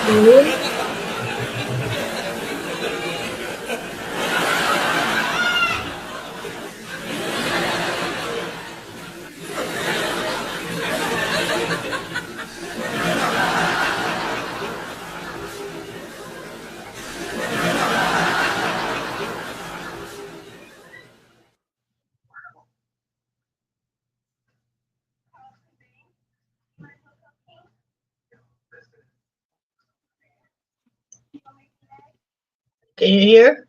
Mhm. Can you hear?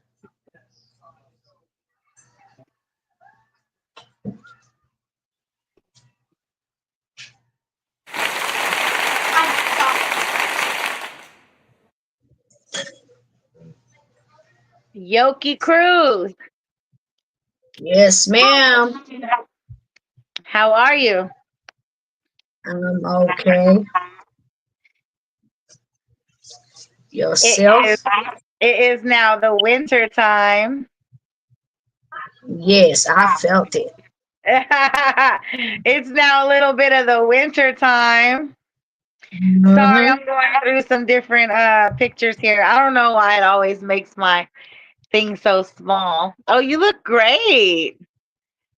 Yokie Cruz, Yes, ma'am. how are you? I'm okay. It is, Yourself? it is now the winter time. Yes, I felt it. It's now a little bit of the winter time. Sorry, Mm-hmm. I'm going through some different pictures here. I don't know why it always makes my thing so small. Oh, you look great.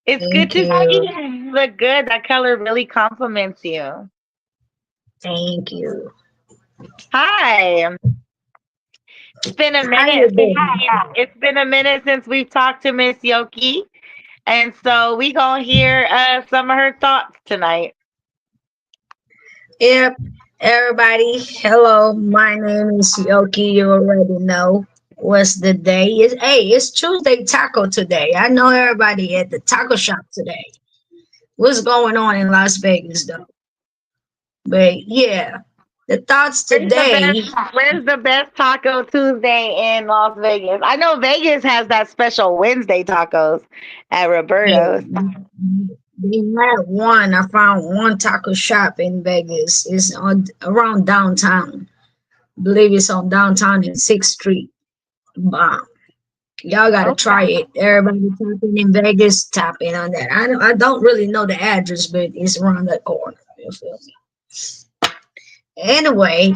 It's good Thank to see you. you. You look good. That color really compliments you. Thank you. Hi. It's been a How you minute since been? we've talked to Miss Yoki, and so we gonna hear some of her thoughts tonight. Yep. Everybody, hello. My name is Yoki. You already know what's the day. It's Tuesday Taco today. I know everybody at the taco shop today. What's going on in Las Vegas though? But yeah, the thoughts today. Where's the best Taco Tuesday in Las Vegas? I know Vegas has that special Wednesday tacos at Roberto's. Yeah, we had one. I found one taco shop in Vegas. It's on around downtown. I believe it's on downtown in Sixth Street. Bomb. Y'all gotta try Okay. it. Everybody tapping in Vegas, tap in on that. I don't really know the address, but it's around that corner. You feel me? Anyway,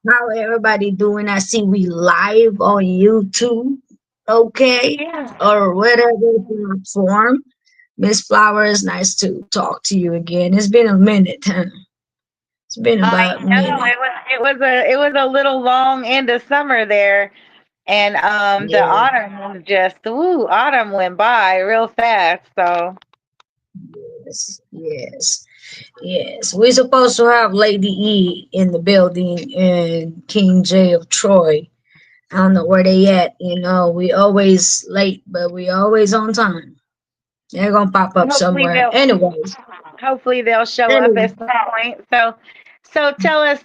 how everybody doing? I see we live on YouTube, okay, Yeah. or whatever platform. Miss Flowers, nice to talk to you again. It's been a minute, huh? It's been I about a know minute. it was a little long end of summer there, and the Yeah, autumn was just autumn went by real fast. So yes. We're supposed to have Lady E in the building and King J of Troy. I don't know where they at. We always late, but we always on time. They're gonna pop up hopefully somewhere. they'll Anyways, hopefully they'll show up anyway, at some point. So tell us,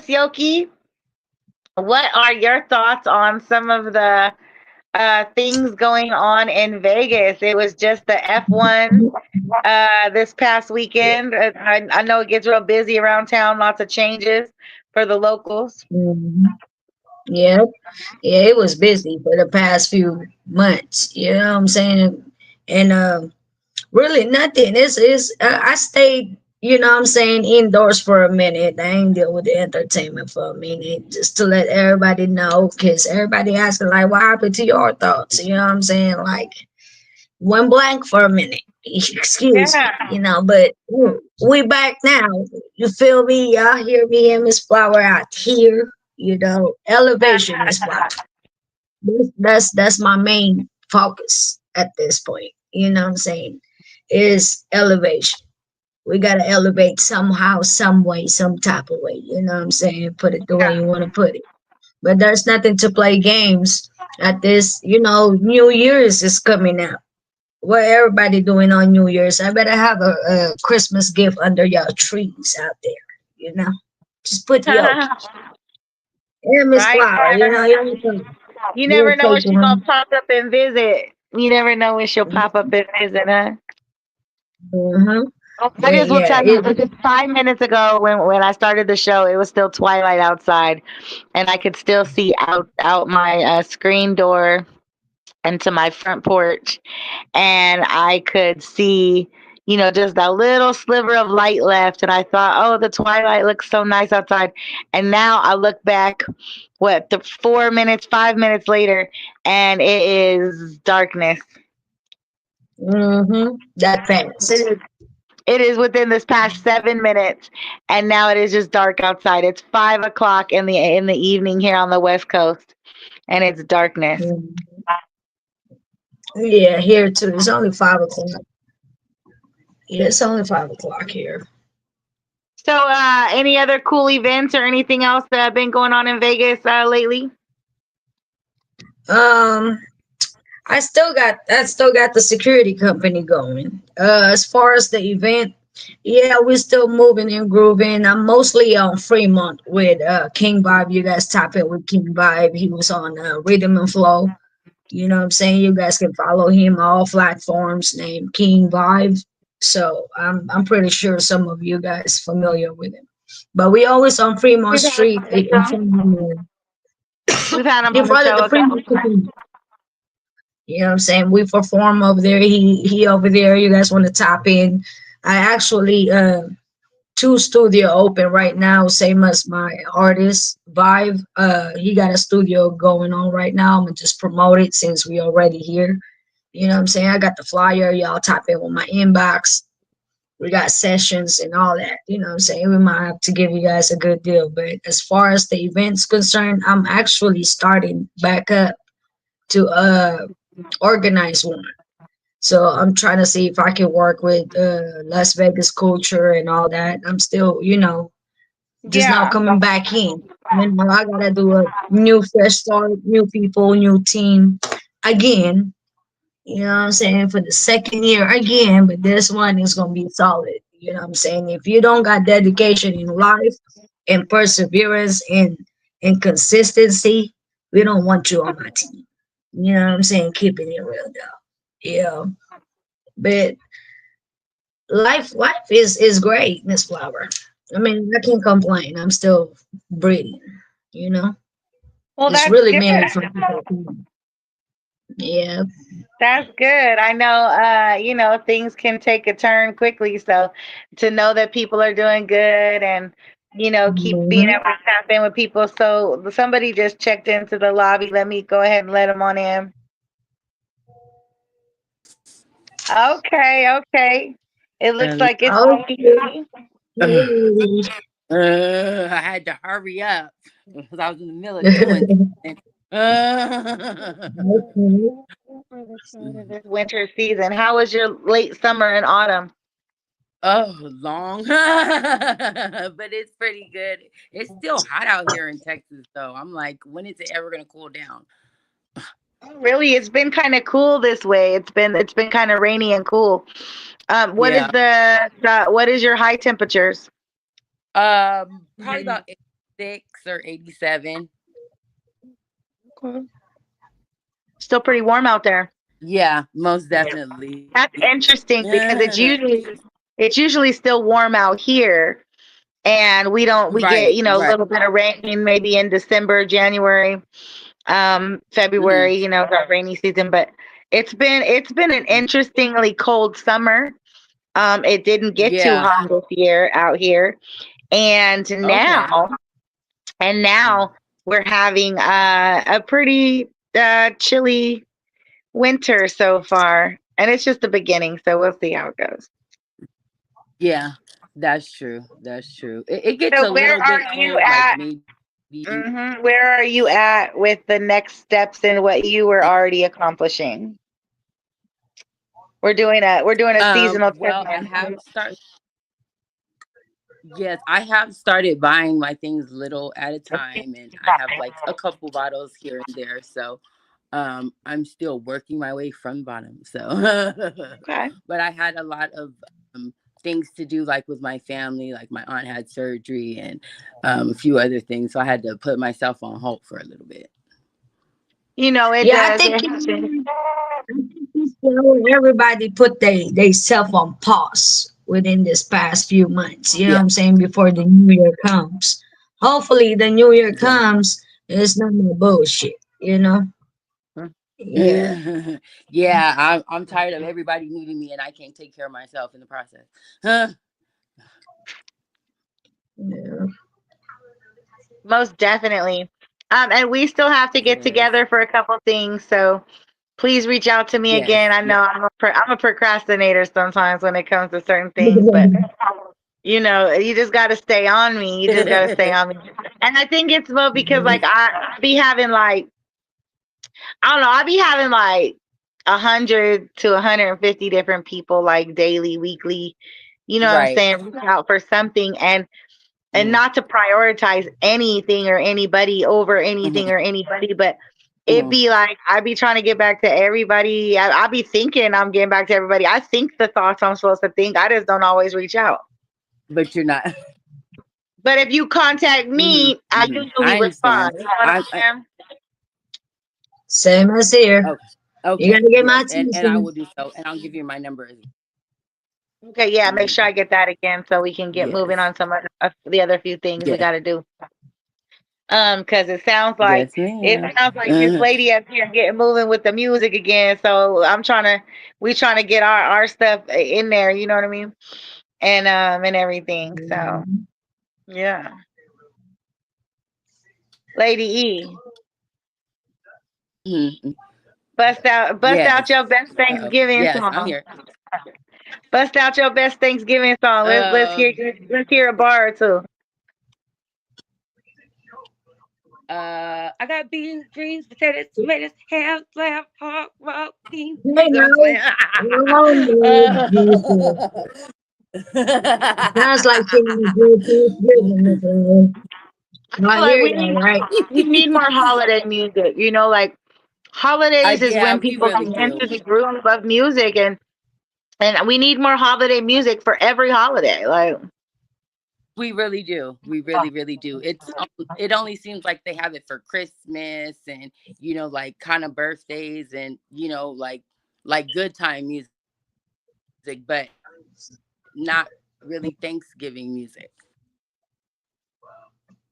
Yoki, what are your thoughts on some of the things going on in Vegas? It was just the F1 this past weekend. I know it gets real busy around town, lots of changes for the locals. mhm, yeah, yeah, it was busy for the past few months. You know what I'm saying? And really nothing. I stayed, what I'm saying, indoors for a minute. I ain't deal with the entertainment for a minute, just to let everybody know, because everybody asking like, what happened to your thoughts? You know what I'm saying? Like, went blank for a minute. Excuse me, Yeah. but we back now. You feel me? Y'all hear me and Miss Flower out here. Elevation, Miss Flower. That's my main focus at this point. You know what I'm saying? Is elevation. We gotta elevate somehow, some way, some type of way. You know what I'm saying? Put it the way you want to put it. But there's nothing to play games at this. New Year's is coming up. What everybody doing on New Year's? I better have a Christmas gift under your trees out there. You know, just put Yoki. Yeah, Miss Right? Flower. You You're never know when taking she's her. gonna pop up and visit. You never know when she'll pop up and visit, huh? Mm-hmm. I But just will yeah, tell you, just 5 minutes ago, when I started the show, it was still twilight outside, and I could still see out my screen door into my front porch, and I could see, just that little sliver of light left. And I thought, oh, the twilight looks so nice outside. And now I look back, the 4 minutes, 5 minutes later, and it is darkness. That fast. It is within this past 7 minutes, and now it is just dark outside. It's 5 o'clock in the evening here on the West Coast, and it's darkness. Mhm. Yeah, here too. It's only 5 o'clock. Yeah, it's only 5 o'clock here. So, any other cool events or anything else that have been going on in Vegas lately? Um, I still got the security company going. As far as the event, yeah, we're still moving and grooving. I'm mostly on Fremont with King Vibe. You guys tap in with King Vibe. He was on Rhythm and Flow. You know what I'm saying? You guys can follow him all platforms named King Vibe. So I'm pretty sure some of you guys familiar with him. But we always on Fremont We've had him Street on the show. We've had him in on the front of show the a couple Fremont times. Casino. You know what I'm saying? We perform over there. He over there. You guys want to tap in? I actually two studio open right now, same as my artist Vibe. He got a studio going on right now. I'm gonna just promote it since we already here. You know what I'm saying? I got the flyer. Y'all tap in with my inbox. We got sessions and all that. You know what I'm saying? We might have to give you guys a good deal. But as far as the events concerned, I'm actually starting back up to organize one. So I'm trying to see if I can work with Las Vegas culture and all that. I'm still, just now Yeah. coming back in. I gotta do a new fresh start, new people, new team again. You know what I'm saying? For the second year again, but this one is gonna be solid. You know what I'm saying? If you don't got dedication in life and perseverance and consistency, we don't want you on my team. You know what I'm saying? Keeping it real though. Yeah. But life is great, Miss Flower. I mean, I can't complain. I'm still breathing, you know. Well, It's that's really good. mainly from people. Yeah. That's good. I know, things can take a turn quickly. So to know that people are doing good and, keep being Mhm. able to tap in with people. So somebody just checked into the lobby. Let me go ahead and let them on in. Okay, okay. It looks like it's Okay. okay. I had to hurry up because I was in the middle of doing something. Okay. For the start of this winter season. How was your late summer and autumn? Oh, long, but it's pretty good. It's still hot out here in Texas, though. I'm like, when is it ever gonna cool down? Oh, really, it's been kind of cool this way. It's been kind of rainy and cool. What is Yeah. what is your high temperatures? Probably about 86 or 87. Okay. Still pretty warm out there. Yeah, most definitely. That's interesting because it's usually still warm out here, and we get Right, a right. little bit of rain maybe in December, January, Hmm. February. That rainy season, but it's been an interestingly cold summer. It didn't get too Yeah. hot this year out here, and Okay. now we're having a pretty chilly winter so far, and it's just the beginning, so we'll see how it goes. Yeah, that's true. That's true. It gets So a where little are bit you cold, like at? maybe. Where are you at with the next steps in what you were already accomplishing? We're doing a seasonal Well, I check-in. have start. Yes, I have started buying my things little at a time, and I have like a couple bottles here and there. So, I'm still working my way from the bottom. So, Okay. but I had a lot of things to do, like with my family. Like my aunt had surgery and a few other things, so I had to put myself on hold for a little bit. It Yeah, I does. think It happens. everybody put they self on pause within this past few months. You know what Yeah, I'm saying? Before the new year comes. Hopefully the new year yeah, comes, it's no more bullshit, you know? Yeah. Yeah, I'm tired of everybody needing me and I can't take care of myself in the process. Huh? Yeah. Most definitely. And we still have to get Yes. together for a couple things. So please reach out to me Yes. again. I know Yes. I'm a procrastinator sometimes when it comes to certain things, but you just got to stay on me. You just got to stay on me. And I think it's more because like I be having like I don't know, I be having like 100 to 150 different people like daily, weekly. You know what I'm Right. saying? Reach out for something and Mm-hmm. not to prioritize anything or anybody over Mm-hmm. anything or anybody, but it Mm-hmm. be like I be trying to get back to everybody. I be thinking I'm getting back to everybody. I think the thoughts I'm supposed to think. I just don't always reach out. But you're not. But if you contact Mm-hmm. me, I Mm-hmm. usually I understand. respond. You know what I'm I saying? Same as here. okay. You Okay. gotta get my Yes. And I attention. will do so. And I'll give you my number as Okay, yeah, make sure mm-hmm. I get that again so we can get moving Yes. on some of the other few things we Yes. got to do. Because Yes, it ma'am. sounds like this lady up here getting moving with the music again. So we trying to get our stuff in there. You know what I mean? And everything. So Mhm. yeah, Lady E, Mhm. bust Yes. out your best Uh-oh. Thanksgiving Yes, I'm song. here. Bust out your best Thanksgiving song. Um, Let's hear a bar or two. I got beans, greens, potatoes, tomatoes, ham, lamb, pork, rock, beans. Hey, You know what I'm saying? now, Jesus. Sounds like singing good Thanksgiving. I I feel like hear that, right? we need more holiday music. Like holidays is Yeah, when we people really get do. into the groove of music, and we need more holiday music for every holiday. Like We really do. We really, really do. It only seems like they have it for Christmas and like kind of birthdays and like good time music, but not really Thanksgiving music.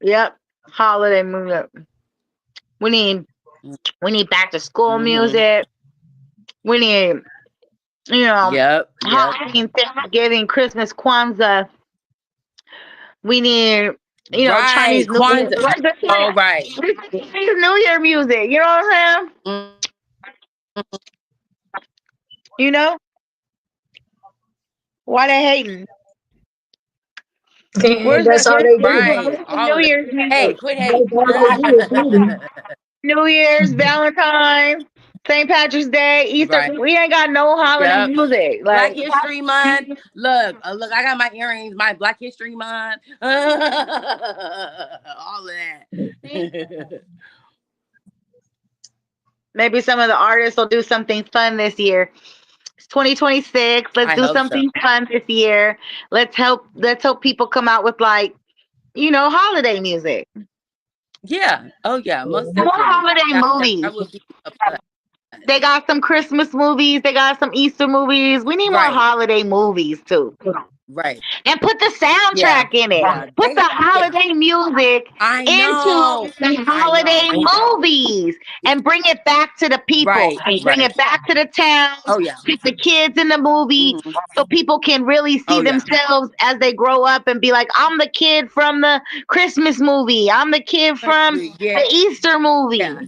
yep, holiday music. We need we need back to school Mm-hmm. music. We need you know Yep. Yep. Halloween, Thanksgiving, Christmas, Kwanzaa. We need Right. Chinese New Year. Kwanzaa. Oh, right. Chinese New Year music. You know what I'm saying? Mm, You know why they hating? That's all they do. right. Where's the All New of that. Year's Hey, music? quit That's hating. all they do is eating. New Year's, Valentine's, St. Patrick's Day, Easter. Right. We ain't got no holiday Yep. music. Black Like History Month. Look, I got my earrings, my Black History Month. All of that. maybe some of the artists will do something fun this year. It's 2026. Let's I do hope so. something fun this year. Let's help people come out with like, holiday music. Yeah. Oh yeah, most More definitely. holiday That movies. would be a plus. They got some Christmas movies. They got some Easter movies. We need more Right. holiday movies too. Right. And put the Yeah. soundtrack in it. Yeah. Put the Yeah. holiday music I into know. the I holiday know. movies and bring it back to the people. Right. Bring Right. it back to the towns. Oh yeah. Put the kids in the movie Hmm. so people can really see Oh yeah. themselves as they grow up and be like, I'm the kid from the Christmas movie. I'm the kid from Yeah. the Easter movie. Yeah.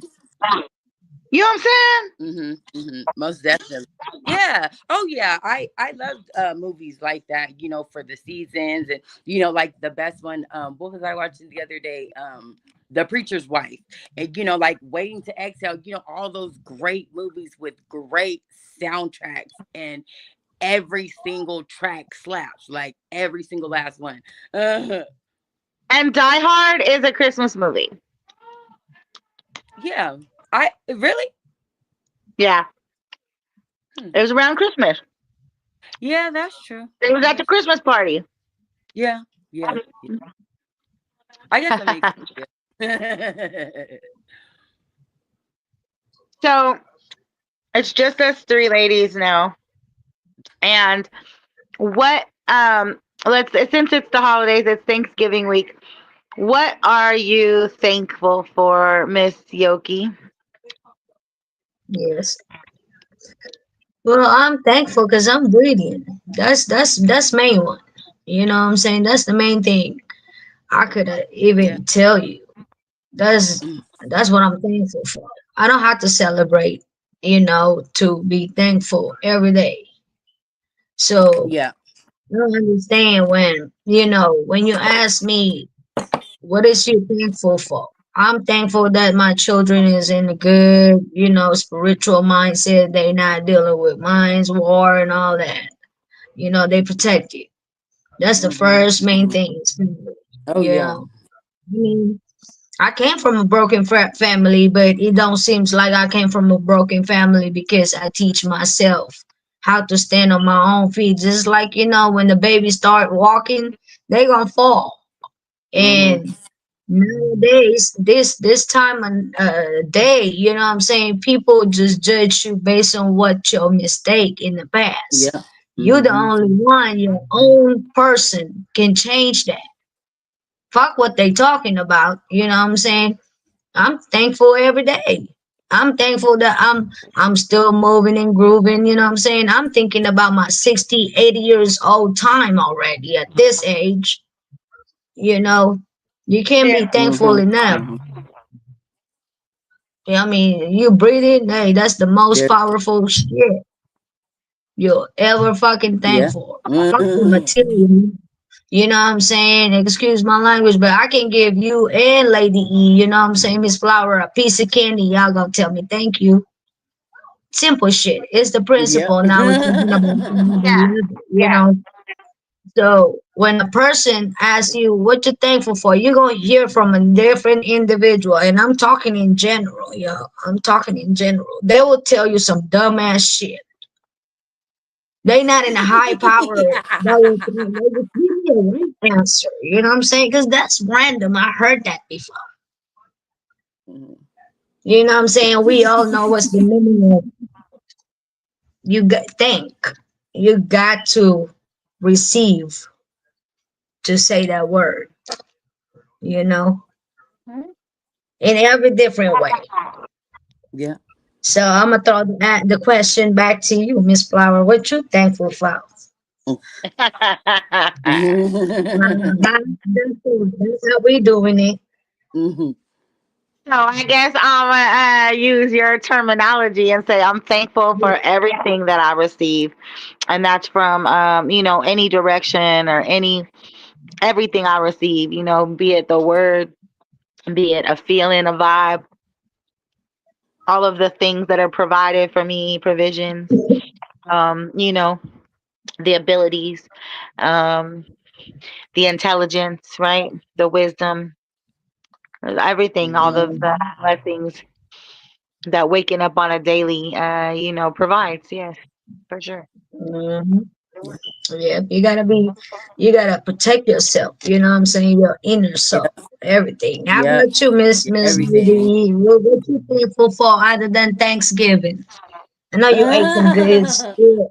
You know what I'm saying? Most definitely. Yeah. Oh yeah. I loved movies like that, for the seasons and like the best one, what was I watching the other day? The Preacher's Wife. And like Waiting to Exhale, all those great movies with great soundtracks and every single track slaps, like every single last one. Uh, And Die Hard is a Christmas movie. yeah. I really. Yeah. Hmm. It was around Christmas. Yeah, that's true. It was at the Christmas party. Yeah. Yeah. I guess that makes sense. Yeah. So it's just us three ladies now. And what let's since it's the holidays, it's Thanksgiving week. What are you thankful for, Miss Yoki? Yes. Well, I'm thankful because I'm breathing. That's main one. You know what I'm saying? That's the main thing I could Yeah. even tell you. That's Mm. that's what I'm thankful for. I don't have to celebrate, to be thankful every day. So Yeah. I don't understand when you ask me what is you thankful for? I'm thankful that my children is in a good, spiritual mindset. They not dealing with minds, war, and all that. They protected. That's the Hmm. first main Hmm. thing. Oh You yeah. know, I mean, I came from a broken family, but it don't seems like I came from a broken family because I teach myself how to stand on my own feet. Just like when the baby start walking, they gonna fall. Hmm. And nowadays, this time of day, what I'm saying, people just judge you based on what your mistake in the past. Yeah. You the Hmm. only one, your own person can change that. Fuck what they talking about. You know what I'm saying? I'm thankful every day. I'm thankful that I'm still moving and grooving, you know what I'm saying? I'm thinking about my 60, 80 years old time already at this age, you know. You can't be Yeah. thankful Hmm. enough. Hmm. I mean, you breathing, hey, that's the most There. powerful shit you'll ever fucking thank Yeah. for. Fuck the Hmm. material. You know what I'm saying? Excuse my language, but I can give you and Lady E, you know what I'm saying, Miss Flower, a piece of candy. Y'all gonna tell me thank you. Simple shit. It's the Yep. principle. Now we're talking about another Yeah. level, Yeah. So when a person asks you what you're thankful for, you're gonna hear from a different individual. And I'm talking in general, yo. I'm talking in general. They will tell you some dumbass shit. They not in a high power. They just give me a right answer. You know what I'm saying? Because that's random. I heard that before. Mhm. You know what I'm saying? We all know what's the meaning of you got think. You got to receive to say that word, you know, Mhm. in every different way. Yeah. So I'm gonna throw the question back to you, Miss Flower. What you thankful for? That's how we doing it. Mhm. So I guess I'm gonna use your terminology and say I'm thankful for everything that I receive, and that's from any direction or everything I receive. Be it the word, be it a feeling, a vibe, all of the things that are provided for me, provisions. Um, you know, the abilities, um, the intelligence, right? The wisdom, everything, all of Mhm. the blessings that waking up on a daily, provides. Yes, for sure. Mhm. Yeah. Yeah, you gotta protect yourself. You know what I'm saying? Your inner Yeah. soul, everything. How Yeah. about you, Miss Everything. Lady? What you thankful for other than Thanksgiving? I know you ate some goods. Yeah,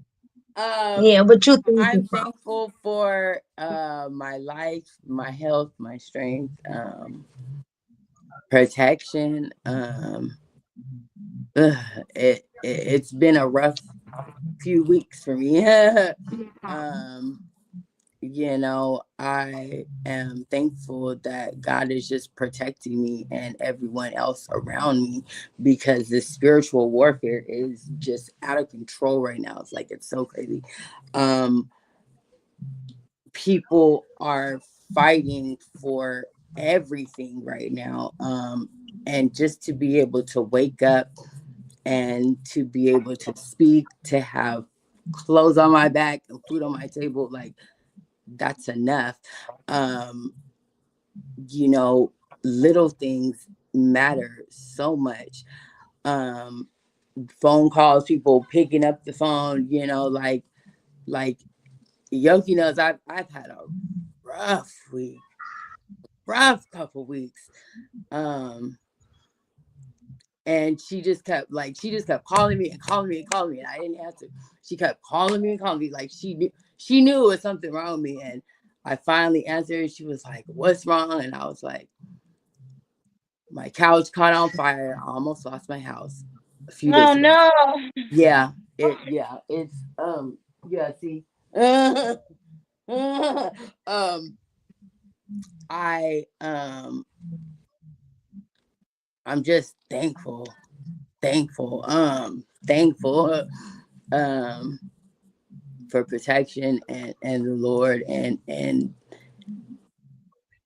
um, yeah. What you thankful I'm for? thankful for my life, my health, my strength, protection. Ugh, it's been a rough few weeks for me. um, I am thankful that God is just protecting me and everyone else around me because this spiritual warfare is just out of control right now. It's like it's so crazy. Um, People are fighting for everything right now. And just to be able to wake up and to be able to speak, to have clothes on my back and food on my table, like that's enough. Um, you know, little things matter so much. Um, Phone calls, people picking up the phone, like Yoki knows I've had a rough week, rough couple weeks. Um, and she just kept calling me and calling me and calling me, and I didn't answer. She kept calling me and calling me, like she knew it was something wrong with me, and I finally answered. And she was like, "What's wrong?" And I was like, "My couch caught on fire. I almost lost my house." a few Oh days ago. no. Yeah, it's yeah, see. I I'm just thankful um for protection and the Lord and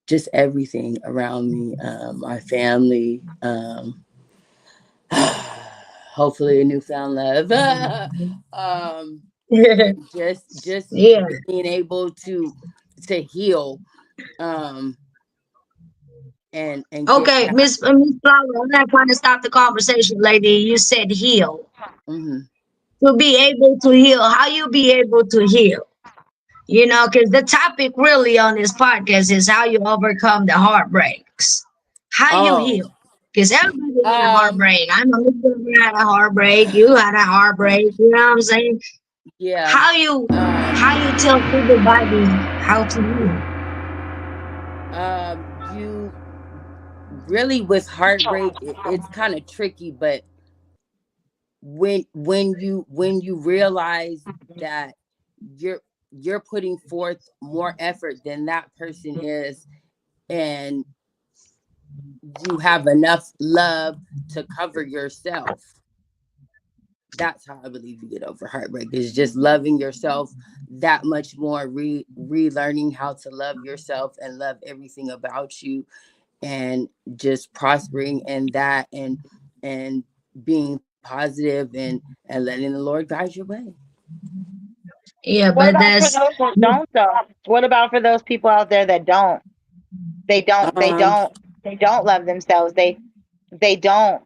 just everything around me, my family, hopefully a newfound love. Just Yeah. being able to heal, um and get Okay, back. Miss Flower, I'm not trying to stop the conversation, lady. You said heal. Hmm. To be able to heal, how you be able to heal? You know, because the topic really on this podcast is how you overcome the heartbreaks. How you Oh, heal. Because everybody had a um, heartbreak. I know you had a heartbreak. You had a heartbreak. You know what I'm saying? yeah. How you Um, how you tell everybody how to heal? you really with heartbreak, it's kind of tricky, but when you realize that you're you're putting forth more effort than that person is, and you have enough love to cover yourself, that's how I believe you get over heartbreak, is just loving yourself that much more, relearning how to love yourself and love everything about you, and just prospering in that, and being positive, and letting the Lord guide your way. Yeah, What but about for that's those that don't though? What about for those people out there that don't? They don't they um don't they don't love themselves. They don't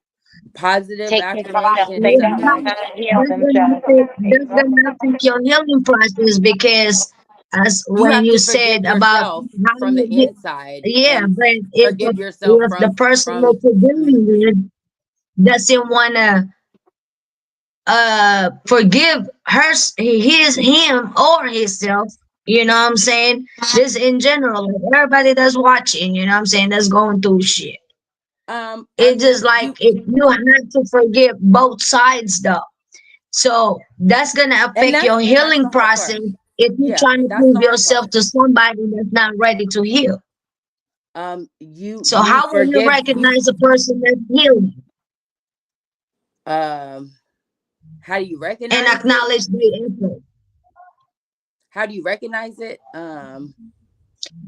Positive take care of themselves. affirmation They that's don't know sometimes how to heal gonna themselves. affect your healing process because as you when have you to forgive said about yourself how from the you heal, inside, yeah, and but forgive yourself if the person from that you're mhm. dealing with doesn't wanna forgive him or himself, you know what I'm saying? Just in general, like everybody that's watching, you know what I'm saying, that's going through shit. I It's just mean, like you if you have to forgive both sides though. So that's gonna and affect your that's the healing hard part. process if you're Yeah, trying to that's prove the hard yourself part. to somebody that's not ready to heal. You So how will you forgive you recognize a person that's healing um how do you and recognize it? acknowledge their effort? How do you recognize it?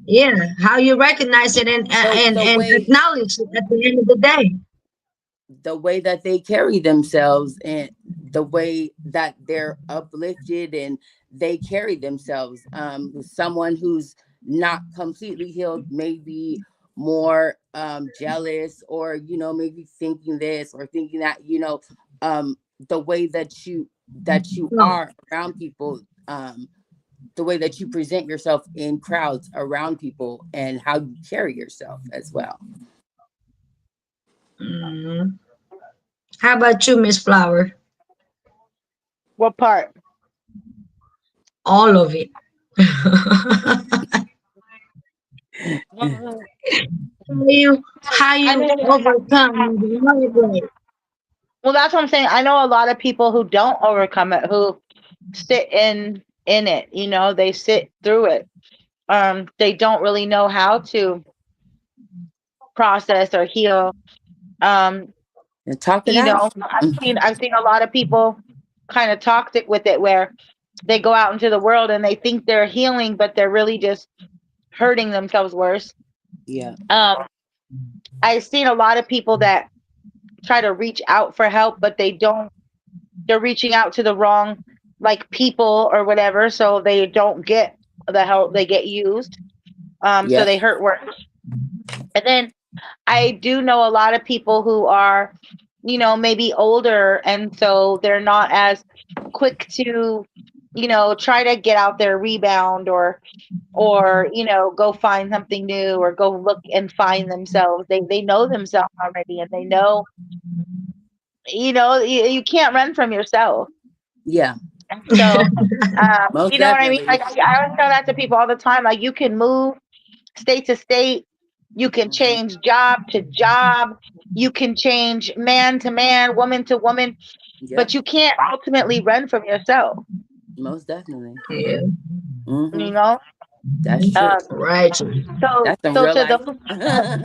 Yeah, how you recognize it The and way acknowledge it at the end of the day. that they carry themselves, and the way that they're uplifted and they carry themselves. Someone who's not completely healed may be more jealous, or maybe thinking this or thinking that, the way that you Hmm. are around people, the way that you present yourself in crowds around people, and how you carry yourself as well. Mhm. How about you, Miss Flower? What part? All of it. how Mhm. I you mean, overcome the heartbreak? well, that's what I'm saying. I know a lot of people who don't overcome it, who sit in it. You know, they sit through it. They don't really know how to process or heal. Um, And talk it out. I've seen a lot of people kind of toxic with it, where they go out into the world and they think they're healing, but they're really just hurting themselves worse. Yeah. Um, I've seen a lot of people that try to reach out for help, but they don't. They're reaching out to the wrong like people or whatever, so they don't get the help. They get used. So Yep. they hurt worse. And then I do know a lot of people who are, maybe older, and so they're not as quick to, try to get out their rebound, or go find something new, or go look and find themselves. They know themselves already, and they know, you can't run from yourself. Yeah. And so, Most you know what I mean? definitely. Like I always tell that to people all the time. Like you can move state to state, You can change job to job. You can change man to man, woman to woman, Yeah, but you can't ultimately run from yourself. most definitely. Yeah. You Hmm. know. That's true. Um, Right. That's some so real to life. those,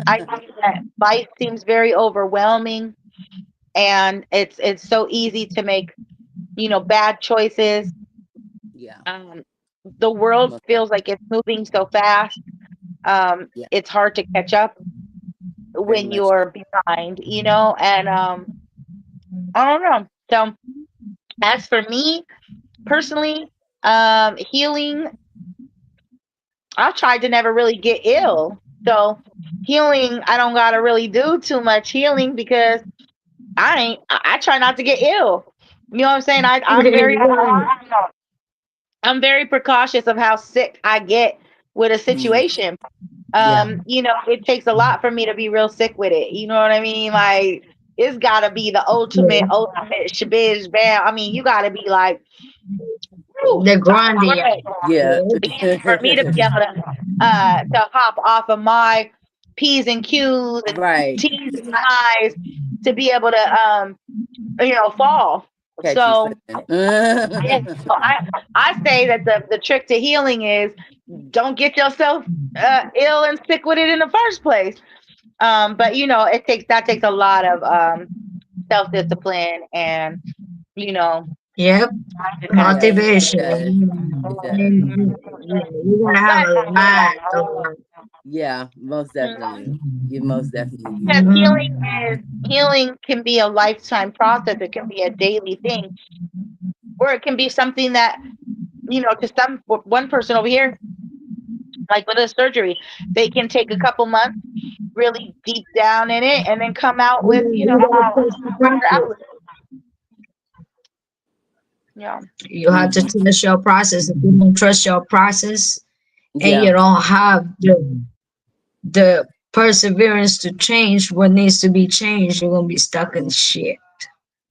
I think that life seems very overwhelming, and it's so easy to make bad choices. Yeah, Um, the world most feels like it's moving so fast. yeah, It's hard to catch up very when much. you're behind, and I don't know. So as for me personally, healing, I tried to never really get ill. So healing, I don't gotta really do too much healing because I try not to get ill. You know what I'm saying? I'm very precautious of how sick I get with a Mm, situation. yeah, It takes a lot for me to be real sick with it. You know what I mean? Like it's gotta be the ultimate shabiz bam. I mean, you gotta be like, whew, The grande. yeah, for me to be able to hop off of my P's and Q's and right. T's and I's to be able to fall. Catch you So slipping. yeah, so I say that the trick to healing is don't get yourself ill and sick with it in the first place. But it takes a lot of self discipline and you know Yep. time to kind Yes, of it does. Motivation. It does. You're gonna have a lot of Yeah, most definitely. You most definitely do. because Mhm. healing can be a lifetime process. It can be a daily thing, or it can be something that to one person over here, like with a surgery, they can take a couple months, really deep down in it, and then come out with You gotta trust the better process. outlook. Yeah. You have to Hmm. trust your process. If you don't trust your process and Yeah, you don't have the perseverance to change what needs to be changed, you're gonna be stuck in mm, shit.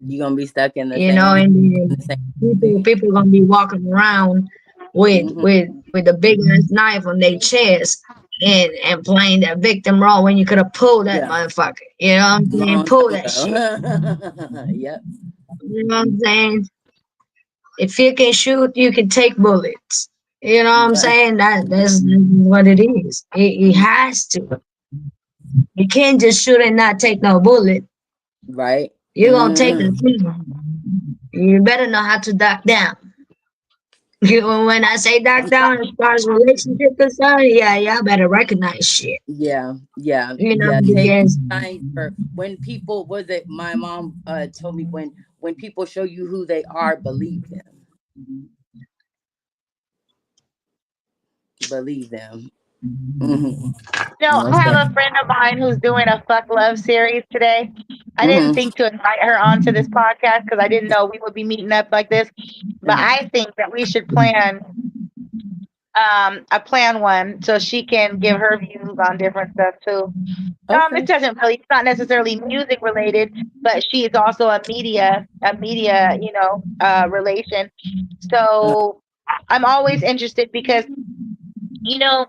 you're gonna be stuck in the You know, same and in then the same people thing. people gonna be walking around with Hmm. with with a big ass knife on their chest and playing that victim role when you could have pulled that Yeah, motherfucker. You know what I'm saying? long Pull time that shit. ago. Yep. You know what I'm saying? If you can shoot, you can take bullets. You know what I'm Yeah. saying? That's what it is. It has to. You can't just shoot and not take no bullet. Right. You're gonna take a Mm, kill. You better know how to duck down. You know, when I say duck down as far as relationship concerned, yeah, y'all better recognize shit. yeah. Yeah. You know, Yeah. Take because time for when people was it my mom told me when people show you who they are, believe them. Believe them. Hmm. I Most have a definitely. friend of mine who's doing a fuck love series today. I didn't Hmm. think to invite her onto this podcast because I didn't know we would be meeting up like this. But Uh-huh. I think that we should plan one so she can give her views on different stuff too. Okay. It's not necessarily music related, but she is also a media, relation. Uh, So I'm always interested because, you know,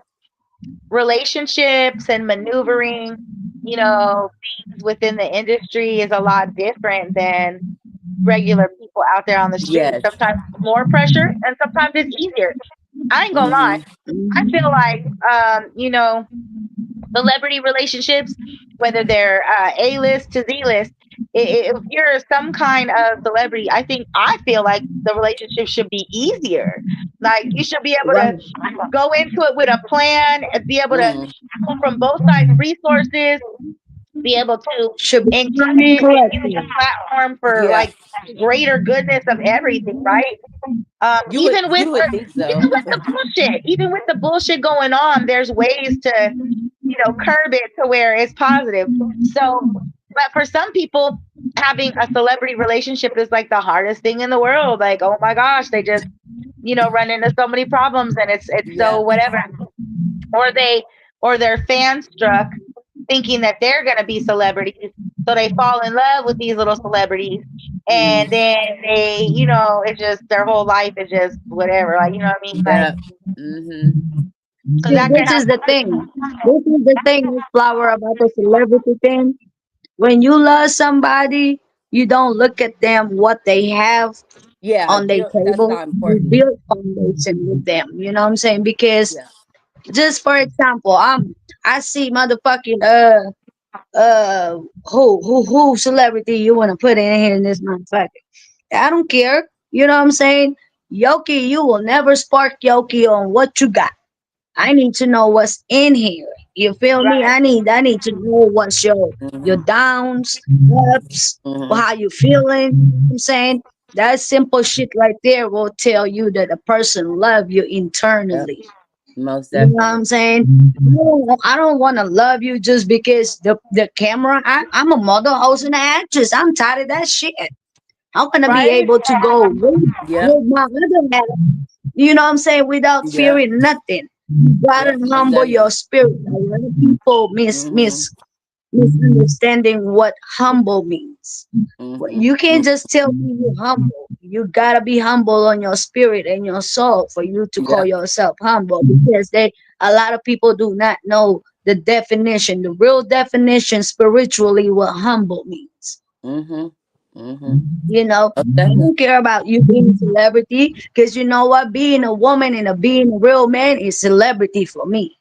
relationships and maneuvering, things within the industry is a lot different than regular people out there on the street. yes. Sometimes more pressure and sometimes it's easier. I ain't gonna lie. Hmm. I feel like, celebrity relationships, whether they're A-list to Z-list, if you're some kind of celebrity, I feel like the relationship should be easier. Like you should be able to right, go into it with a plan, and be able to Hmm. pull from both sides resources, be able to should be planning encourage and use the correctly. platform for Yeah. like greater goodness of everything, right? You would you would think so. Even with the bullshit going on, there's ways to curb it to where it's positive. So, but for some people, having a celebrity relationship is like the hardest thing in the world. Like, oh my gosh, they just run into so many problems, and it's so Yeah. whatever. Or they're fan struck, thinking that they're gonna be celebrities, so they fall in love with these little celebrities, and Mm, then it's just their whole life is just whatever. Like, you know what I mean? Like, yeah. Hmm. So See, that could this is the happen. thing. This is the thing, Miss Flower, about the celebrity thing. When you love somebody, you don't look at them what they have Yeah, on you their don't. That's table. not You important. build foundation with them. You know what I'm saying? Because Yeah. just for example, I see motherfucking who celebrity you want to put in here in this motherfucker. I don't care. You know what I'm saying? Yoki, you will never spark Yoki on what you got. I need to know what's in here. You feel me? Right. I need to know what's your Mm-hmm. downs, ups, Mm-hmm. how you feeling. You know what I'm saying? That simple shit right there will tell you that the person love you Yep. internally. Most You know what definitely. I'm saying? I don't want to love you just because the camera. I'm a model, host, and an actress. I'm tired of that shit. I want to be Right. able to go Yep. with my other half, you know what I'm saying, without Yep. fearing nothing. You gotta Yep. Most humble your definitely. spirit. A lot of people Mm-hmm. misunderstanding what humble means. Well, Mm-hmm. you can't just tell me you're humble. You gotta be humble on your spirit and your soul for you to call Yep. yourself humble, because a lot of people do not know the definition, the real definition spiritually what humble means. Mm-hmm. Mm-hmm. You know, Most I don't definitely. care about you being a celebrity, because you know what? Being a woman and being a real man is celebrity for me.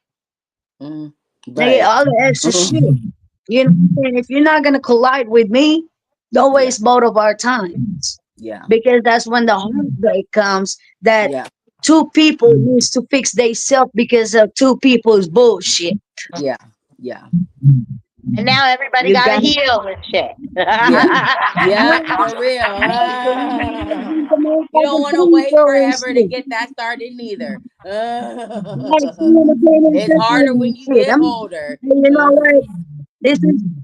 Mm-hmm. They get Right. all the extra shit. Mhm. You know what I'm saying? If you're not gonna collide with me, don't Yeah. waste both of our times. Yeah. Because that's when the heartbreak comes, that Yeah. two people needs to fix themselves because of two people's bullshit. Yeah. Yeah. And now everybody You got to got heal and shit. Yeah. you Yeah. For real. You don't want to wait forever to get that started neither. It's harder when you shit. get older. You know what?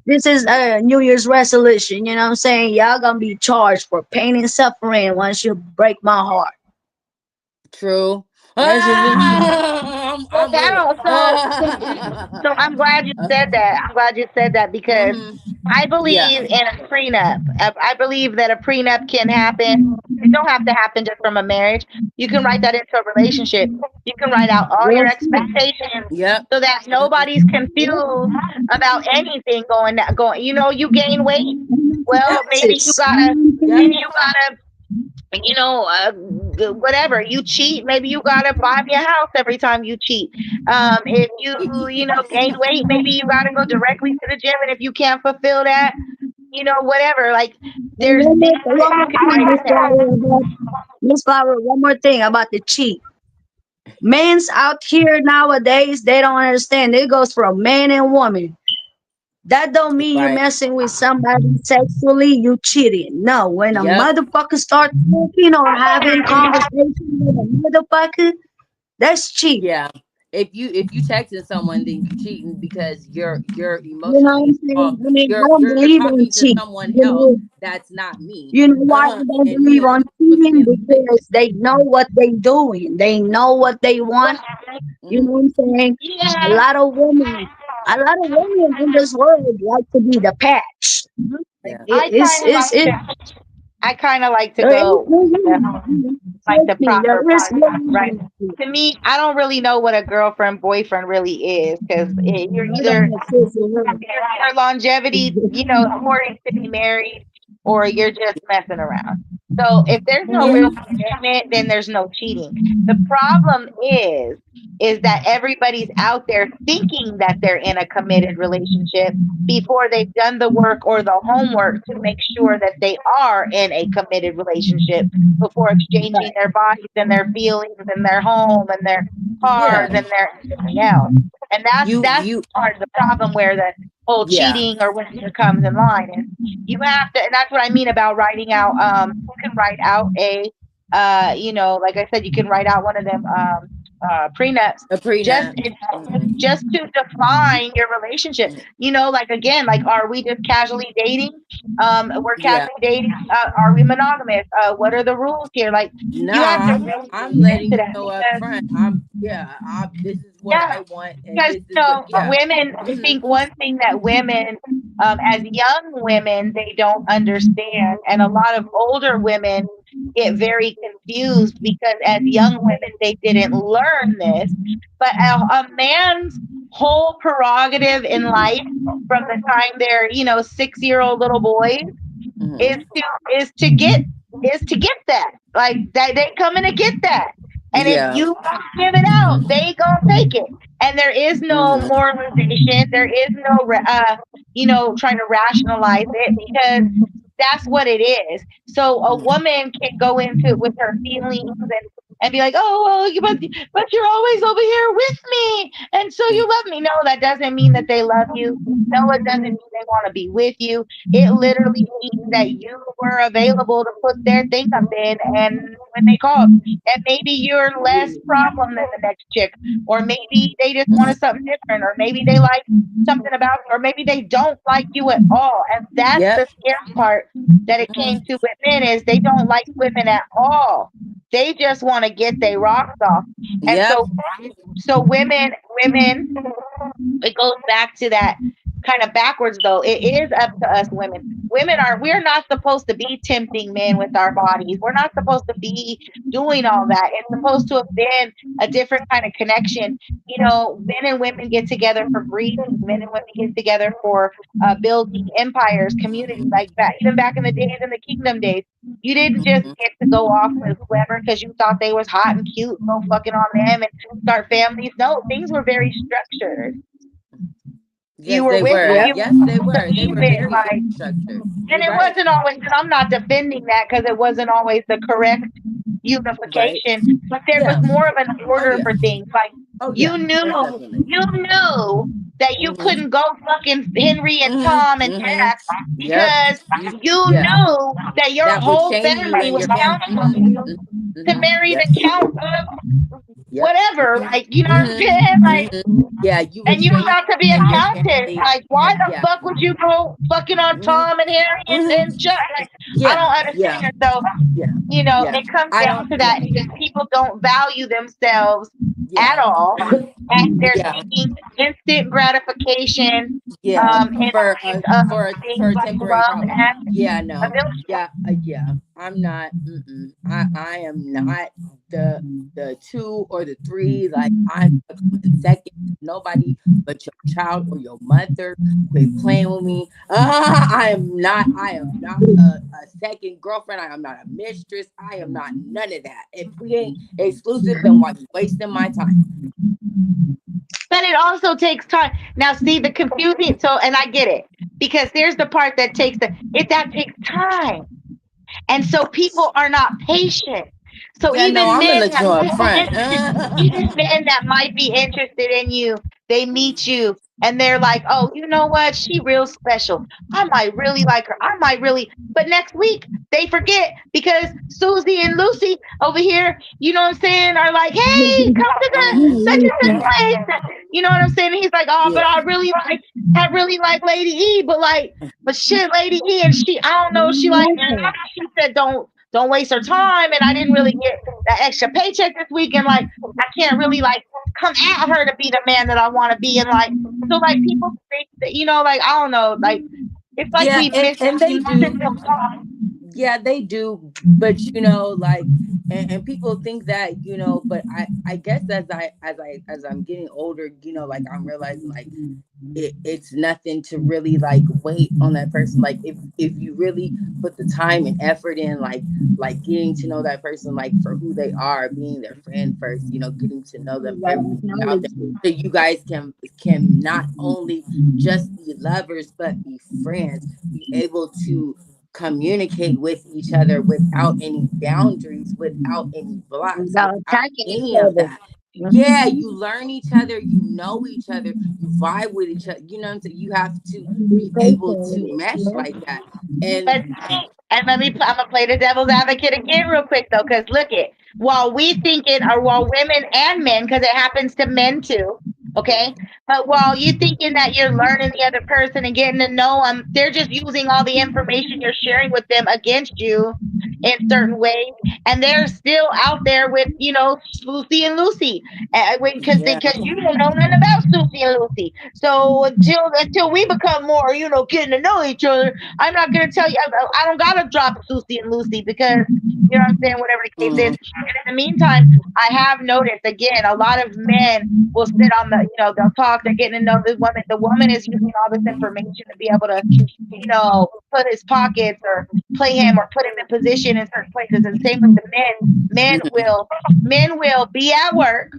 This is a New Year's resolution. You know what I'm saying? Y'all gonna be charged for pain and suffering once you break my heart. True. Resolution. So I'm with that it. so I'm glad you said that. I'm glad you said that because hmm I Yeah. believe in a prenup. I believe that a prenup can happen. It don't have to happen just from a marriage. You can write that into a relationship. You can write out all your Real shit. expectations Yep. so that hmm nobody's confused about anything going. You gain weight. Well, Yep. Yep. maybe you gotta whatever you cheat, maybe you gotta buy me a house every time you cheat. If you gain weight, maybe you gotta go directly to the gym, and if you can't fulfill that, whatever. Like And there's things that one you more can thing, write down. Miss Flower, one more thing about the cheat. Men's out here nowadays, they don't understand. It goes from man and woman. That don't mean you Right. messing with somebody sexually, you cheating. No, when a Yep. motherfucker start talking or having conversation with a motherfucker, that's cheating. Yeah. If you texting someone, then you cheating because you're You know what emotionally I'm saying? involved. I mean, I You're don't you're believe in talking to cheating. someone else that's not me. You know why I don't And you believe and on you supposed to be cheating? in a Because relationship. they know what they doing. They know what they want. You hmm know what I'm saying? A Yeah, lot of women, a lot of women in this world like to be the patch. Like Yeah. I kind of like it, to. I kind of like to there is go like the trust me, there proper is part, right? To me, I don't really know what a girlfriend boyfriend really is because you're I either don't exist in her. your longevity, courting to be married, or you're just messing around. So if there's no real Yeah. commitment, then there's no cheating. The problem is that everybody's out there thinking that they're in a committed relationship before they've done the work or the homework to make sure that they are in a committed relationship before exchanging their bodies and their feelings and their home and their cars Yeah. and their everything else. And that's You part of the problem where the whole yeah. cheating or whatever comes in line. And you have to, and that's what I mean about writing out. You can write out like I said, you can write out one of them prenups A just prenup. hmm just to define your relationship. Like again, like are we just casually dating? We're Yeah. casually dating. Are we monogamous? What are the rules here? Like you have to Nah, really I'm get letting into you that know up because front. This is what yeah, I want, and because this is what. Yeah. women, I hmm think one thing that women, as young women, they don't understand, and a lot of older women get very confused because as young women, they didn't learn this. But a man's whole prerogative in life from the time they're, 6-year-old little boys is Mhm. to is to get is to get that. Like that they coming to get that. And if Yeah. you don't give it out, they gonna take it. And there is no Mhm. moralization. There is no trying to rationalize it because that's what it is. So a Mhm. woman can go into it with her feelings and be like, oh well, but you're always over here with me, and so you love me. No, that doesn't mean that they love you. No, it doesn't mean they want to be with you. It literally means that you were available to put their thing up in, and when they called, and maybe you're less problem than the next chick, or maybe they just Mhm. wanted something different, or maybe they like something about, or maybe they don't like you at all. And that's Yep. the scary part that it came to with men is they don't like women at all. They just want to get their rocks off. And Yep. so women, it goes back to that kind of backwards though. It is up to us women. We're not supposed to be tempting men with our bodies. We're not supposed to be doing all that. It's supposed to have been a different kind of connection. Men and women get together for breeding. Men and women get together for building empires, communities, like that. Even back in the days, in the kingdom days, you didn't just Mhm. get to go off with whoever because you thought they was hot and cute, go fucking on them and start families. No, things were very structured. You Yes, were they with were. them. Yep. You Yes, they were were. They keep were it very, very like, structured. and You're it right. wasn't always. And I'm not defending that because it wasn't always the correct Right. unification, but there was Yeah. more of an Oh order yeah. for things. Like Oh yeah. you Most knew, definitely. you knew that you Mhm. couldn't go fucking Henry and Mhm. Tom and Mhm. Jack Yep. because You. you Yeah. knew that your That would whole shame you family and was your family. counting on Mhm. you Mhm. to Mhm. marry the Yes. count of Yep. whatever. Mhm. Like you know what I'm Mhm. saying? Like Mhm. Yeah, you would and you shame about to be you a and your countess. family. Like, why the Yeah. fuck would you go fucking on Mhm. Tom and Harry Mhm. and Chuck? Like, I Yeah. don't Yeah. understand. So, Yeah. Yeah. it comes I down don't. to Yeah. that because people don't value themselves at Yeah. all. And they're Yeah. seeking instant gratification Yeah. in For place of things for a like temporary love problem. and Yeah. No. ability. Yeah. Yeah. I'm not. Mm-mm. I am not the two or the three. Like I'm a second. Nobody but your child or your mother. Quit playing with me. I am not. I am not a second girlfriend. I am not a mistress. I am not none of that. If we ain't exclusive, then why you wasting my time? But it also takes time. Now, see the confusing. So, and I get it because there's the part that that takes time. And so people are not patient. So Yeah. No. I'm gonna let you know up front. even men that might be interested in you, they meet you and they're like, oh, you know what? She real special. I might really like her. I might really. But next week they forget because Susie and Lucy over here, you know what I'm saying, are like, hey, come to the Mhm. such and such place. You know what I'm saying? And he's like, oh, but Yeah. I really like Lady E, but shit, Lady E, and I don't know, she like, she said, don't waste her time, and I didn't really get that extra paycheck this week, and like, I can't really like come at her to be the man that I want to be, and like, so like people think that, like, I don't know, like, it's like Yeah, we miss and we they lost it do. so far. Yeah, they do. But like, and people think that, but I guess as I'm getting older, like I'm realizing like it's nothing to really like wait on that person. Like if you really put the time and effort in, like getting to know that person like for who they are, being their friend first, getting to know them, everything about them, so you guys can not only just be lovers but be friends, be able to communicate with each other without any boundaries, without any blocks, Without without attacking each any of other. that. Yeah, you learn each other, you know each other, you vibe with each other. You know what I'm saying? You have to be able to mesh like that. But see, and I'm gonna play the devil's advocate again real quick though, because look it, while we thinking, or while women and men, because it happens to men too, okay. But while you thinking that you're learning the other person and getting to know them, they're just using all the information you're sharing with them against you in certain ways, and they're still out there with Lucy and Lucy, Yeah. because you don't know nothing about Lucy and Lucy. So until we become more, getting to know each other, I'm not gonna tell you. I don't gotta drop Lucy and Lucy because You know what I'm saying? Whatever the case is. Mm. And in the meantime, I have noticed again, a lot of men will sit on the, they'll talk, they're getting to know this woman. The woman is using all this information to be able to, put his pockets or play him or put him in position in certain places. And same with the men. Men will be at work,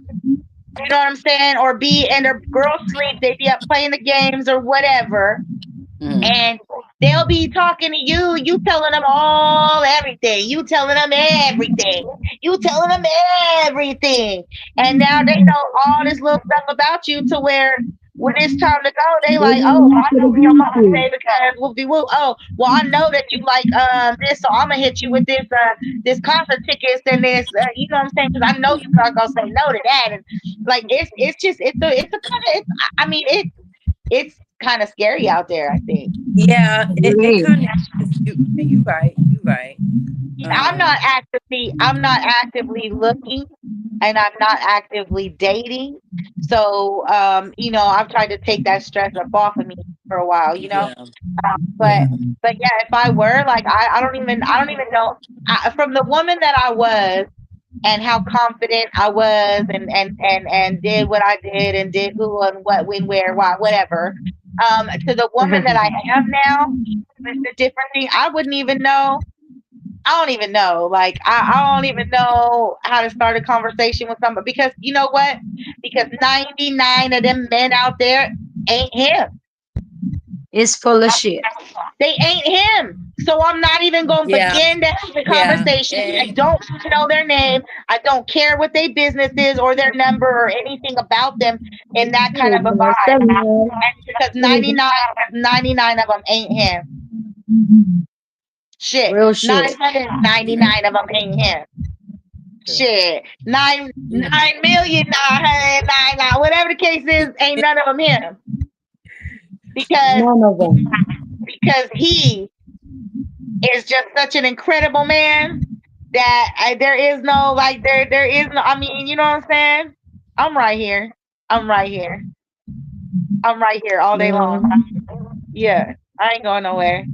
you know what I'm saying, or be in their girl sleep. They be up playing the games or whatever, Mm. and they'll be talking to you. You telling them everything. You telling them everything. You telling them everything. And now they know all this little stuff about you to where when it's time to go, they They like, don't oh, have I to know what your agree mama to. say because whoop de whoop. Oh, well, I know that you like this, so I'm gonna hit you with this concert tickets and this. You know what I'm saying? Because I know you not gonna say no to that. And like it's just it's a kind of I mean it's kind of scary out there, I think. Yeah, it It kind of is. You right. You right. Um. I'm not actively looking and I'm not actively dating. So I've tried to take that stress up off of me for a while, Yeah. but Yeah. but yeah, if I were like I don't even know from the woman that I was and how confident I was and did what I did and did who and what when where why whatever to the woman that I am now, it's a different thing. I don't even know. Like I don't even know how to start a conversation with somebody because you know what? Because 99 of them men out there ain't him. It's full of shit. They ain't him. So I'm not even going to Yeah. begin to have the Yeah. conversation. I And don't know their name. I don't care what their business is or their number or anything about them in that kind of a vibe. And because 99 of them ain't him. Shit. Real shit. 999 of them ain't him. true. Shit. 9 million, whatever the case is, ain't none of them him. Because None of them. he is just such an incredible man that there is no like there is no I mean, you know what I'm saying? I'm right here. I'm right here. I'm right here all day long. Yeah. I ain't going nowhere.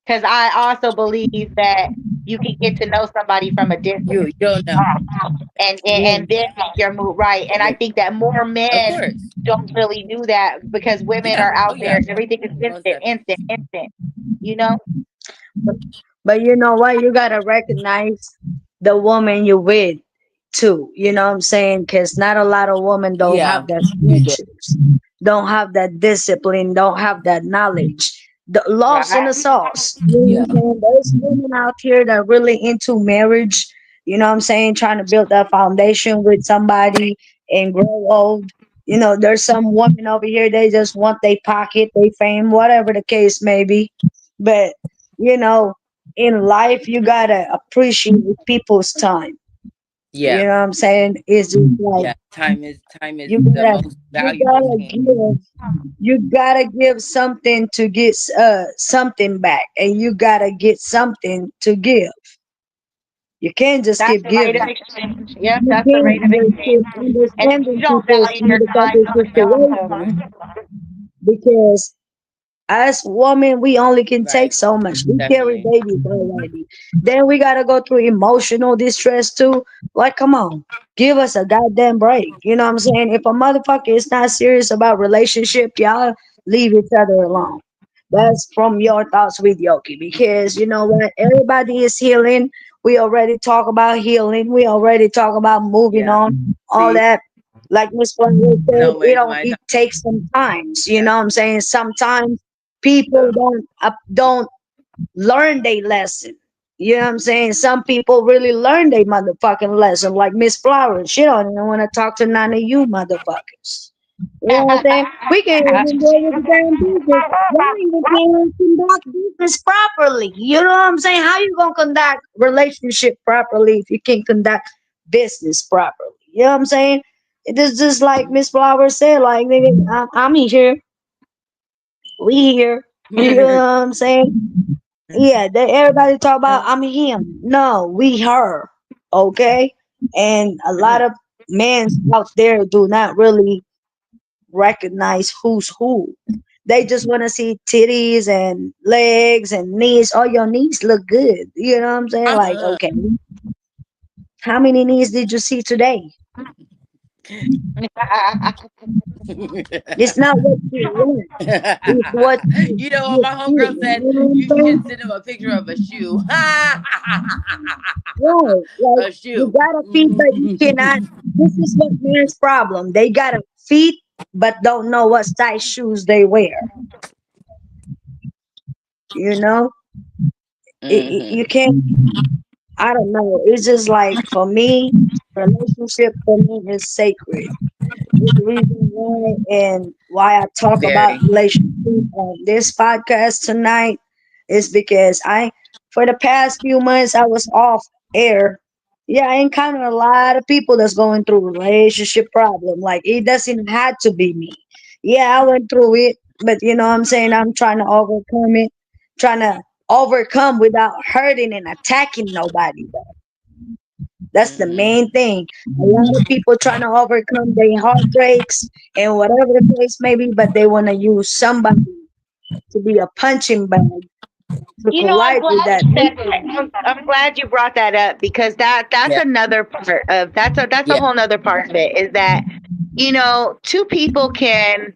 Because I also believe that you can get to know somebody from a distance You don't know. Yeah. and then make your move right. And I Yeah. think that more Of men course. don't really do that because women Yeah. are Oh out yeah. there. Everything is Most instant, definitely. instant, instant. You know? But you know what? You gotta recognize the woman you're with too. You know what I'm saying? Because not a lot of women don't Yeah. have that You do. scriptures, don't have that discipline, don't have that knowledge. The lost in Right. the sauce. You know what Yeah. I'm saying? There's women out here that really into marriage. You know what I'm saying? Trying to build that foundation with somebody and grow old. You know, there's some women over here, they just want their pocket, their fame, whatever the case may be. But you know, in life you gotta appreciate people's time. You Yeah. know what I'm saying? It's just like Yeah. Time is you the gotta most you valuable gotta thing. give something to get something back, and you gotta get something to give. You can't just That's keep the rate of giving. exchange. Yep, You that's the can't rate of just exchange. keep And if you understanding don't people's value your time, motherfucking nobody else situation, because as women, we only can take Right. so much. We carry Definitely. babies already. Then we gotta go through emotional distress too. Like, come on, give us a goddamn break. You know what I'm saying? If a motherfucker is not serious about relationship, y'all leave each other alone. That's from your thoughts with Yoki, because you know what? Everybody is healing. We already talk about healing. We already talk about moving Yeah. on. All See, that. Like Miss Flores said, don't waste my it time. takes some times. You Yeah. know what I'm saying? Sometimes people don't learn their lesson. You know what I'm saying? Some people really learn their motherfucking lesson. Like Miss Flowers, she don't even want to talk to none of you motherfuckers. You know what I'm saying? We can't even deal with the damn business. Y'all even can't even conduct business properly. You know what I'm saying? How you gonna conduct relationship properly if you can't conduct business properly? You know what I'm saying? It is just like Miss Flowers said, like nigga, I'm here, we here. You know what I'm saying? Yeah, everybody talk about I'm him. No, we her. Okay? And a lot of men out there do not really recognize who's who. They just want to see titties and legs and knees. Oh, your knees look good. You know what I'm saying? Like, Uh-huh. okay, how many knees did you see today? It's not what you want. It's what You know what you my feel. homegirl You said? know what I'm You saying? should send him a picture of a shoe. Right. Like A you shoe. got a feet, but you cannot. This is what men's problem. They got a feet, but don't know what size shoes they wear. You know, Hmm. you can't. I don't know. It's just like for me, relationship for me is sacred. The reason why and why I talk about Very. relationships on this podcast tonight is because for the past few months, I was off air. Yeah, I encountered a lot of people that's going through relationship problem. Like it doesn't have to be me. Yeah, I went through it, but you know what I'm saying? I'm trying to overcome it, trying to overcome without hurting and attacking nobody. That's the Hmm. main thing. A lot of people trying to overcome their heartbreaks and whatever the case may be, but they want to use somebody to be a punching bag to You know, I'm collide with glad that. you said that. I'm glad you brought that up because that's Yeah. another part of that's a Yeah. whole nother part of it is that two people can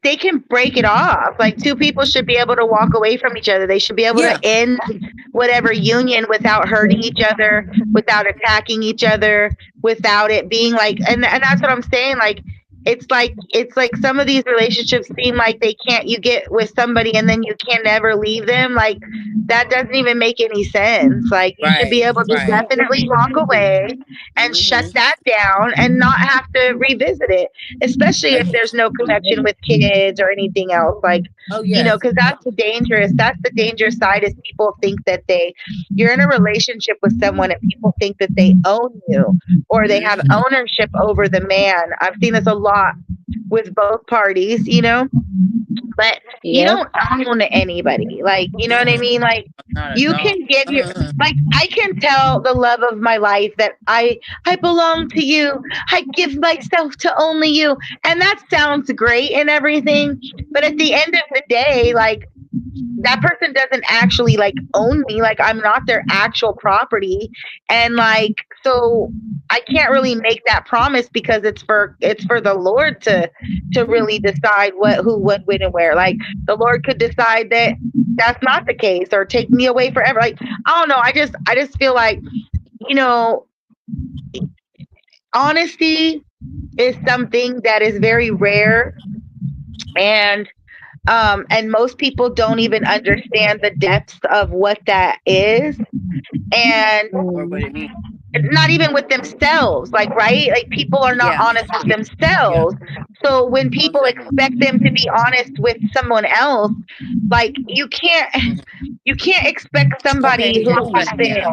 they can break it off. Like two people should be able to walk away from each other. They should be able to Yeah. end whatever union without hurting each other, without attacking each other, without it being like and that's what I'm saying. Like it's like some of these relationships seem like they can't you get with somebody and then you can never leave them. Like that doesn't even make any sense. Like you should be Right. able to Right. definitely walk away and shut Hmm. that down and not have to revisit it, especially if there's no connection with kids or anything else. Like, Oh yes. because that's the dangerous side is people think that you're in a relationship with someone and people think that they own you or they have Hmm. ownership over the man. I've seen this a lot with both parties. But you Yeah. don't own anybody. Like, you know what I Mm-mm. mean? Like, Not at you all. can give your like I can tell the love of my life that I belong to you. I give myself to only you. And that sounds great and everything, but at the end of the day, like that person doesn't actually like own me. Like I'm not their actual property. And like so I can't really make that promise because it's for the Lord to really decide what who what when and where. Like the Lord could decide that that's not the case or take me away forever. Like I don't know. I just feel like, you know, honesty is something that is very rare and most people don't even understand the depths of what that is. And Or what it Mhm. means. not even with themselves, like, right, like people are not Yeah. honest with Yeah. Yeah. themselves. So when Most people definitely. expect them to be honest with someone else, like Mhm. you can't expect Okay. somebody who Expect.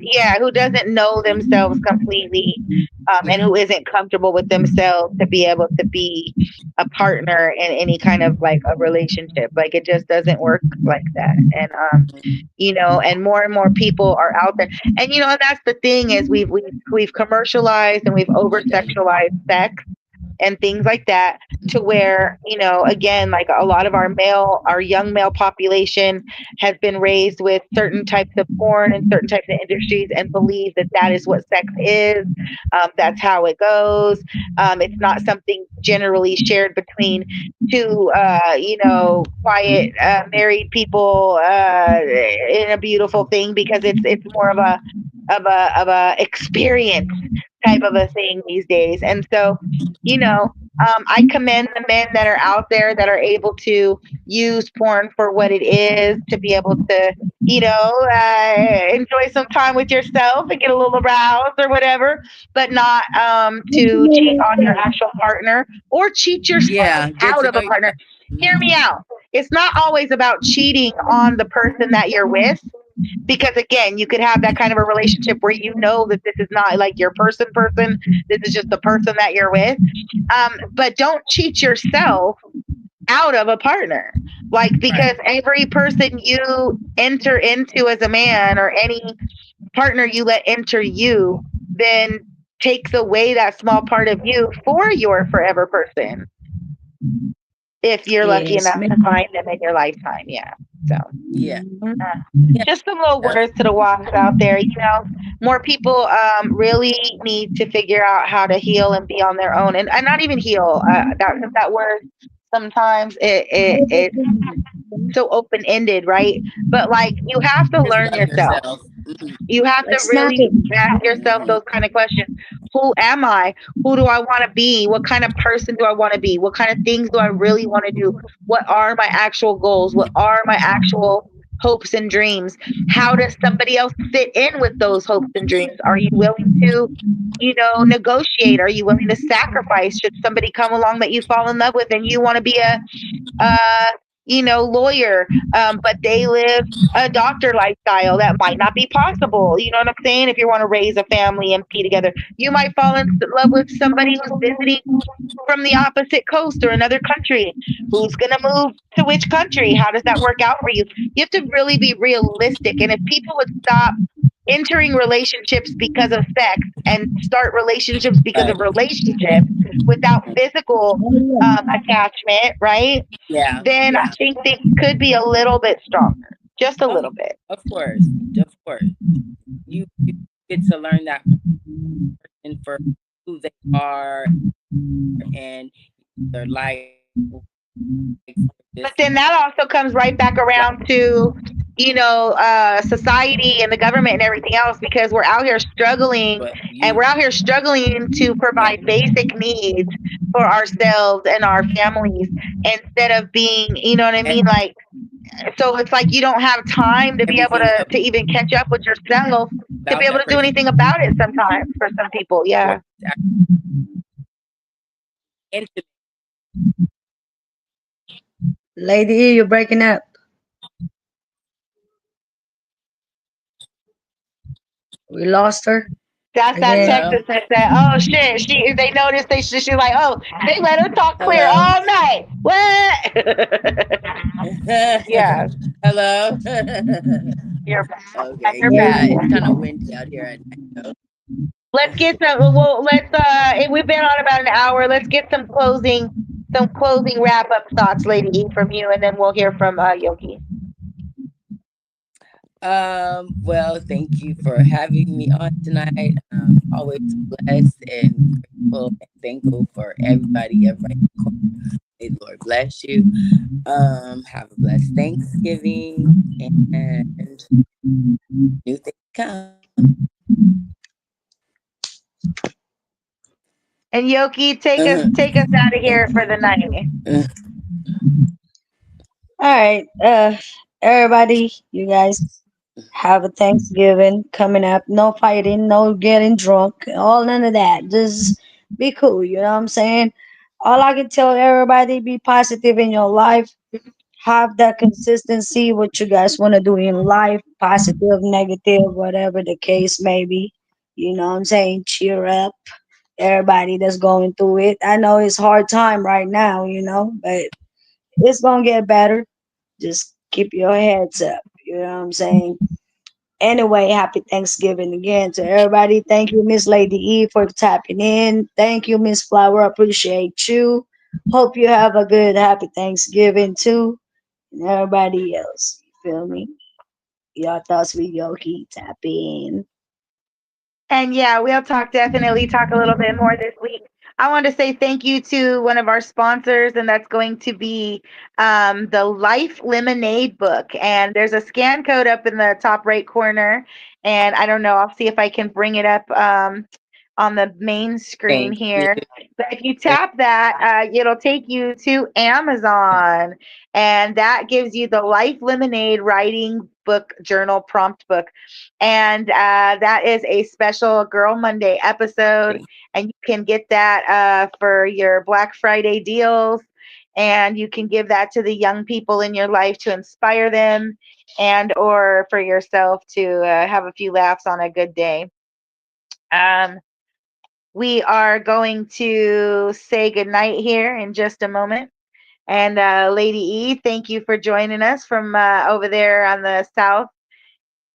Yeah. who doesn't know themselves completely, and Yeah. who isn't comfortable with themselves to be able to be a partner in any kind of like a relationship. Like it just doesn't work like that. And more and more people are out there. And that's the thing is we've commercialized and we've over One day. sexualized sex and things like that, to where again, like a lot of our young male population has been raised with certain types of porn and certain types of industries and believe that that is what sex is. That's how it goes. It's not something generally shared between two quiet married people in a beautiful thing, because it's more of a experience type of a thing these days. And so, I commend the men that are out there that are able to use porn for what it is, to be able to, enjoy some time with yourself and get a little aroused or whatever, but not to cheat on your actual partner or cheat yourself Yeah. Get out to of know a you. partner. Hear Mhm. me out. It's not always about cheating on the person that you're with, because again, you could have that kind of a relationship where that this is not like your person, this is just the person that you're with. But don't cheat yourself out of a partner, like, Right. because every person you enter into as a man, or any partner you let enter you, then takes away that small part of you for your forever person. if you're lucky Yes, enough to ma'am. find them in your lifetime. Yeah. So Yeah. uh, Yeah. just some little That's words to the wise out there. More people really need to figure out how to heal and be on their own, and not even heal. That word sometimes it's so open ended, right? But like you have to just learn love yourself. yourself. Mhm. You have to Let's snap really it. ask yourself Mhm. those kind of questions. Who am I? Who do I want to be? What kind of person do I want to be? What kind of things do I really want to do? What are my actual goals? What are my actual hopes and dreams? How does somebody else fit in with those hopes and dreams? Are you willing to, negotiate? Are you willing to sacrifice? Should somebody come along that you fall in love with and you want to be uh, lawyer, but they live a doctor lifestyle that might not be possible. You know what I'm saying? If you want to raise a family and be together, you might fall in love with somebody who's visiting from the opposite coast or another country. Who's going to move to which country? How does that work out for you? You have to really be realistic. And if people would stop entering relationships because of sex and start relationships because Right. of relationships without physical attachment, right? Yeah. Then I Yeah. think things could be a little bit stronger, just a Oh, little bit. of course. Of course. You get to learn that person for who they are and their likes, But this then that also comes right back like around to, society and the government and everything else because we're out here struggling but and you we're out here struggling to yeah. provide basic needs for ourselves and our families instead of being, you know what I e- mean? Like, so it's like you don't have time to be able everything to even catch up with yourself to be about able that to do person anything about it sometimes for some people. was Yeah. intimate. Lady E, you're breaking up. We lost her That's that again. Hello? Texas that said, "Oh shit!" They noticed she's like, "Oh, they let her talk clear Hello? all night." What? Yeah, Hello? you're back. Okay. You're Yeah, back. it's kind of windy out here at night. Let's get some. Well, let's. We've been on about an hour. Let's get some closing wrap up thoughts, Lady E, from you, and then we'll hear from Yoki. Well, thank you for having me on tonight. Always blessed and grateful and thankful for everybody. May the Lord bless you. Have a blessed Thanksgiving and new things come. And Yoki, Uh-huh. take us out of Thank here for you. the night. Uh, All right, everybody, you guys have a Thanksgiving coming up. No fighting, no getting drunk, all none of that. Just be cool. You know what I'm saying? All I can tell everybody: be positive in your life. Have that consistency. What you guys want to do in life, positive, negative, whatever the case may be. You know what I'm saying? Cheer up, everybody that's going through it. I know it's hard time right now, but it's gonna get better. Just keep your heads up. You know what I'm saying? Anyway, happy Thanksgiving again to everybody. Thank you, Miss Lady E, for tapping in. Thank you, Miss Flower. Appreciate you. Hope you have a good, happy Thanksgiving too. And everybody else. You feel me? Y'all thoughts with Yoki. Tap in. And yeah, we'll definitely talk a little bit more this week. I want to say thank you to one of our sponsors, and that's going to be the Life Lemonade book. And there's a scan code up in the top right corner. And I don't know, I'll see if I can bring it up on the main screen Thank you. here. But if you tap that, it'll take you to Amazon. And that gives you the Life Lemonade writing book journal prompt book. And that is a special Girl Monday episode. And you can get that for your Black Friday deals. And you can give that to the young people in your life to inspire them and or for yourself to have a few laughs on a good day. Um, we are going to say goodnight here in just a moment. And Lady E, thank you for joining us from over there on the south.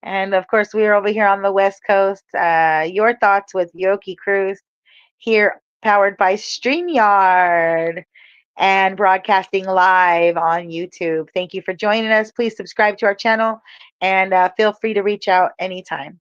And of course, we are over here on the West Coast. Your thoughts with Yoki Cruz here, powered by StreamYard. and broadcasting live on YouTube. Thank you for joining us. Please subscribe to our channel and feel free to reach out anytime.